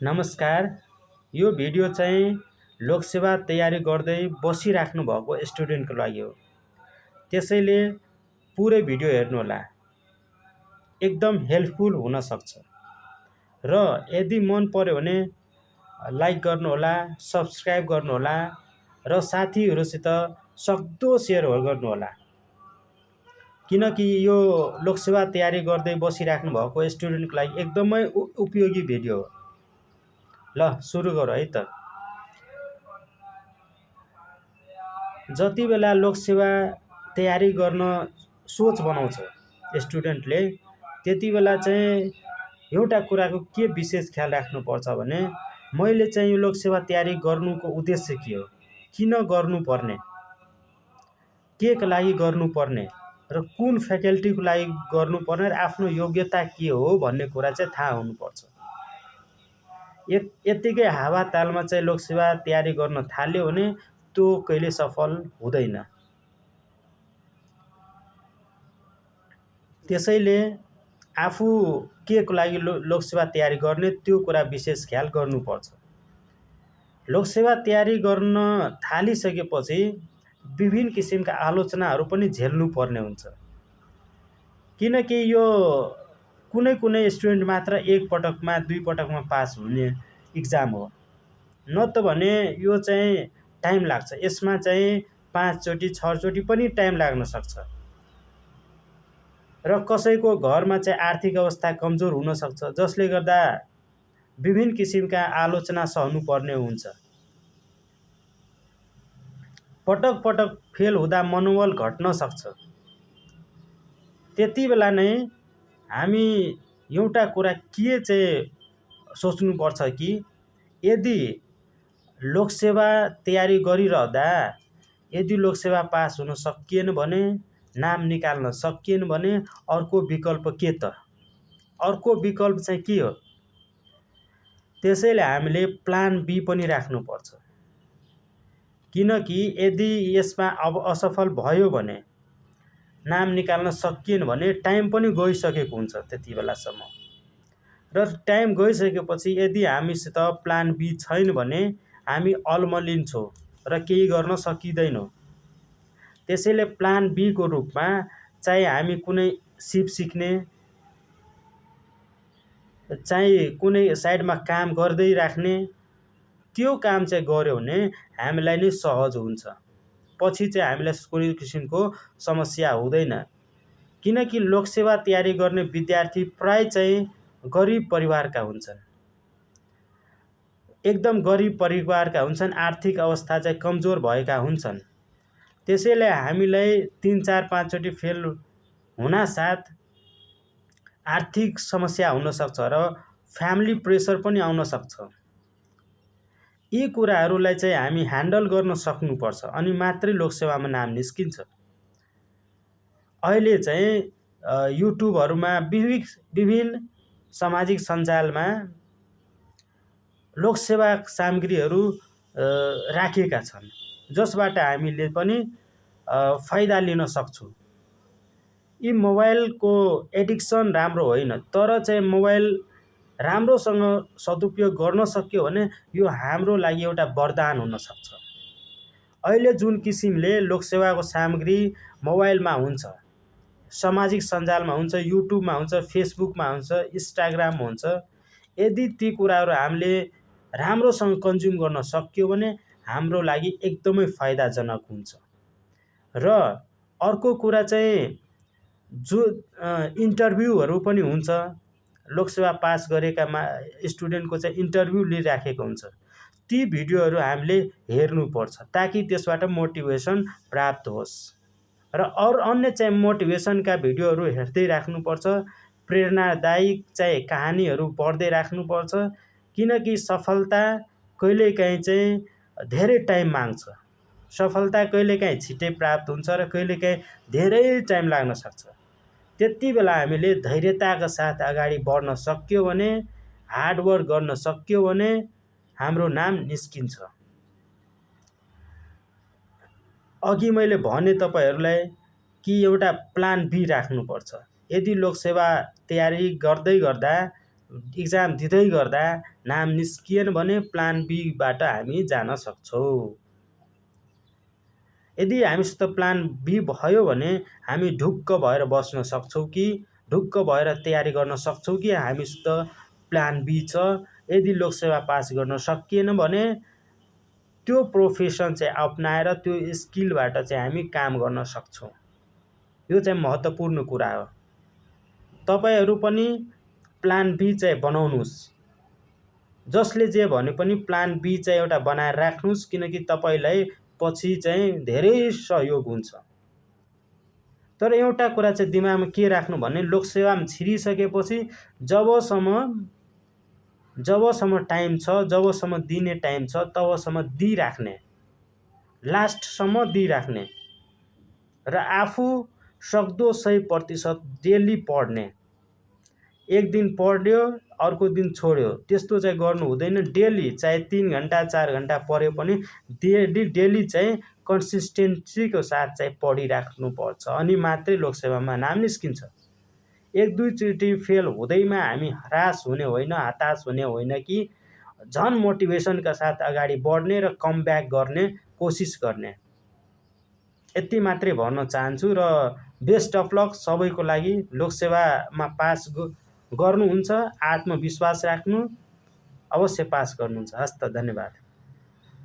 नमस्कार। यो भिडियो चाहिँ लोकसेवा तयारी गर्दै बसिराख्नु भएको स्टुडेन्टको लागि हो। त्यसैले पुरै भिडियो हेर्नुहोला, एकदम हेल्पफुल हुन सक्छ। र यदि मन पर्यो भने लाइक गर्नुहोला, सब्स्क्राइब गर्नुहोला र साथीहरूसित सक्दो सेयर गर्नुहोला। किनकि यो लोकसेवा तयारी गर्दै बसिराख्नु भएको स्टुडेन्टको लागि एकदमै उपयोगी भिडियो हो। ल सुरु गरौँ है त। जति बेला लोकसेवा तयारी गर्न सोच बनाउँछ स्टुडेन्टले, त्यति बेला चाहिँ एउटा कुराको के विशेष ख्याल राख्नुपर्छ भने मैले चाहिँ यो लोकसेवा तयारी गर्नुको उद्देश्य के हो, किन गर्नुपर्ने, के को लागि गर्नुपर्ने र कुन फ्याकल्टीको लागि गर्नुपर्ने र आफ्नो योग्यता के हो भन्ने कुरा चाहिँ थाहा हुनुपर्छ। यत्तिकै हावातालमा चाहिँ लोकसेवा तयारी गर्न थाल्यो भने त्यो कहिले सफल हुँदैन। त्यसैले आफू के को लागि लोकसेवा तयारी गर्ने त्यो कुरा विशेष ख्याल गर्नुपर्छ। लोकसेवा तयारी गर्न थालिसकेपछि विभिन्न किसिमका आलोचनाहरू पनि झेल्नु पर्ने हुन्छ। किनकि यो कुनै कुनै स्टुडेन्ट मात्र एक पटकमा दुई पटकमा पास हुने इक्जाम हो, न त भने यो चाहिँ टाइम लाग्छ। यसमा चाहिँ 5 चोटि 6 चोटि पनि टाइम लाग्न सक्छ र कसैको घरमा चाहिँ आर्थिक अवस्था कमजोर हुन सक्छ, जसले गर्दा विभिन्न किसिमका आलोचना सहनु पर्ने हुन्छ। पटक पटक फेल हुँदा मनोबल घट्न सक्छ। त्यति बेला नै हामी एउटा कुरा के चाहिँ सोच्नुपर्छ कि यदि लोकसेवा तयारी गरिरहँदा यदि लोकसेवा पास हुन सकिएन भने, नाम निकाल्न सकिएन भने अर्को विकल्प के त? अर्को विकल्प चाहिँ के हो? त्यसैले हामीले प्लान बी पनि राख्नुपर्छ। किनकि यदि यसमा अब असफल भयो भने, नाम निकाल्न सकिएन भने टाइम पनि गइसकेको हुन्छ त्यति बेलासम्म। र टाइम गइसकेपछि यदि हामीसित प्लान बी छैन भने हामी अल्मलिन्छौँ र केही गर्न सकिँदैनौँ। त्यसैले प्लान बी को रूपमा चाहे हामी कुनै सिप सिक्ने, चाहे कुनै साइडमा काम गर्दै राख्ने, त्यो काम चाहिँ गर्यो भने हामीलाई नै सहज हुन्छ। पछि चाहिँ हामीलाई कुनै किसिमको समस्या हुँदैन। किनकि लोकसेवा तयारी गर्ने विद्यार्थी प्राय चाहिँ गरिब परिवारका हुन्छन्। एकदम गरिब परिवारका हुन्छन्, आर्थिक अवस्था चाहिँ कमजोर भएका हुन्छन्। त्यसैले हामीलाई 3, 4, 5 चोटि फेल हुनासाथ आर्थिक समस्या हुन सक्छ र फ्यामिली प्रेसर पनि आउन सक्छ। यी कुराहरूलाई चाहिँ हामी ह्यान्डल गर्न सक्नुपर्छ, अनि मात्रै लोकसेवामा नाम निस्किन्छ। अहिले चाहिँ युट्युबहरूमा विभिन्न सामाजिक सञ्जालमा लोकसेवा सामग्रीहरू राखेका छन्, जसबाट हामीले पनि फाइदा लिन सक्छौँ। यी मोबाइलको एडिक्सन राम्रो होइन, तर चाहिँ मोबाइल राम्रोसँग सदुपयोग गर्न सक्यो भने यो हाम्रो लागि एउटा वरदान हुन सक्छ। अहिले जुन किसिमले लोकसेवाको सामग्री मोबाइलमा हुन्छ, सामाजिक सञ्जालमा हुन्छ, युट्युबमा हुन्छ, फेसबुकमा हुन्छ, इन्स्टाग्राममा हुन्छ, यदि ती कुराहरू हामीले राम्रोसँग कन्ज्युम गर्न सक्यो भने हाम्रो लागि एकदमै फाइदाजनक हुन्छ। र अर्को कुरा चाहिँ जो इन्टरभ्यूहरू पनि हुन्छ, लोकसेवा पास गरेका स्टुडेन्टको चाहिँ इन्टरभ्यू लिइराखेको हुन्छ। ती भिडियोहरू हामीले हेर्नुपर्छ ताकि त्यसबाट मोटिभेसन प्राप्त होस्। र अन्य चाहिँ मोटिभेसनका भिडियोहरू हेर्दै राख्नुपर्छ। प्रेरणादायी चाहिँ कहानीहरू पढ्दै राख्नुपर्छ। किनकि सफलता कहिलेकाहीँ चाहिँ धेरै टाइम माग्छ। सफलता कहिलेकाहीँ छिटै प्राप्त हुन्छ र कहिलेकाहीँ धेरै टाइम लाग्न सक्छ। त्यति बेला हामीले धैर्यताका साथ अगाडि बढ्न सक्यो भने, हार्डवर्क गर्न सक्यो भने हाम्रो नाम निस्किन्छ। अघि मैले भने तपाईहरूलाई कि एउटा प्लान बी राख्नुपर्छ। यदि लोकसेवा तयारी गर्दै गर्दा इक्जाम दिँदै गर्दा नाम निस्किएन भने प्लान बीबाट हामी जान सक्छौँ। यदि हामीसित प्लान बी भयो भने हामी ढुक्क भएर बस्न सक्छौँ कि ढुक्क भएर तयारी गर्न सक्छौँ कि हामीसित प्लान बी छ। यदि लोकसेवा पास गर्न सकिएन भने त्यो प्रोफेसन चाहिँ अपनाएर त्यो स्किलबाट चाहिँ हामी काम गर्न सक्छौँ। यो चाहिँ महत्त्वपूर्ण कुरा हो। तपाईहरू पनि प्लान बी चाहिँ बनाउनुहोस्। जसले जे भने पनि प्लान बी चाहिँ एउटा बनाएर राख्नुहोस्, किनकि तपाईलाई पछि चाहिँ धेरै सहयोग हुन्छ। तर एउटा कुरा चाहिँ दिमागमा के राख्नु भने लोकसेवामा छिरिसकेपछि जबसम्म टाइम छ, जबसम्म दिने टाइम छ, तबसम्म दिइराख्ने, लास्टसम्म दिइराख्ने र आफू सक्दो 100% डेली पढ्ने। एक दिन पढ्यो अर्को दिन छोड्यो त्यस्तो चाहिँ गर्नु हुँदैन। डेली चाहे 3 घण्टा 4 घण्टा पढ्यो पनि डेली चाहिँ कन्सिस्टेन्सीको साथ चाहिँ पढिराख्नुपर्छ, अनि मात्रै लोकसेवामा नाम निस्किन्छ। एक दुईचोटि फेल हुँदैमा हामी हताश हुने होइन कि झन मोटिभेसनका साथ अगाडि बढ्ने र कमब्याक गर्ने कोसिस गर्ने। यति मात्रै भन्न चाहन्छु र बेस्ट अफ लक सबैको लागि। लोकसेवामा पास गर्नुहुन्छ, आत्मविश्वास राख्नु, अवश्य पास गर्नुहुन्छ। हस्त, धन्यवाद।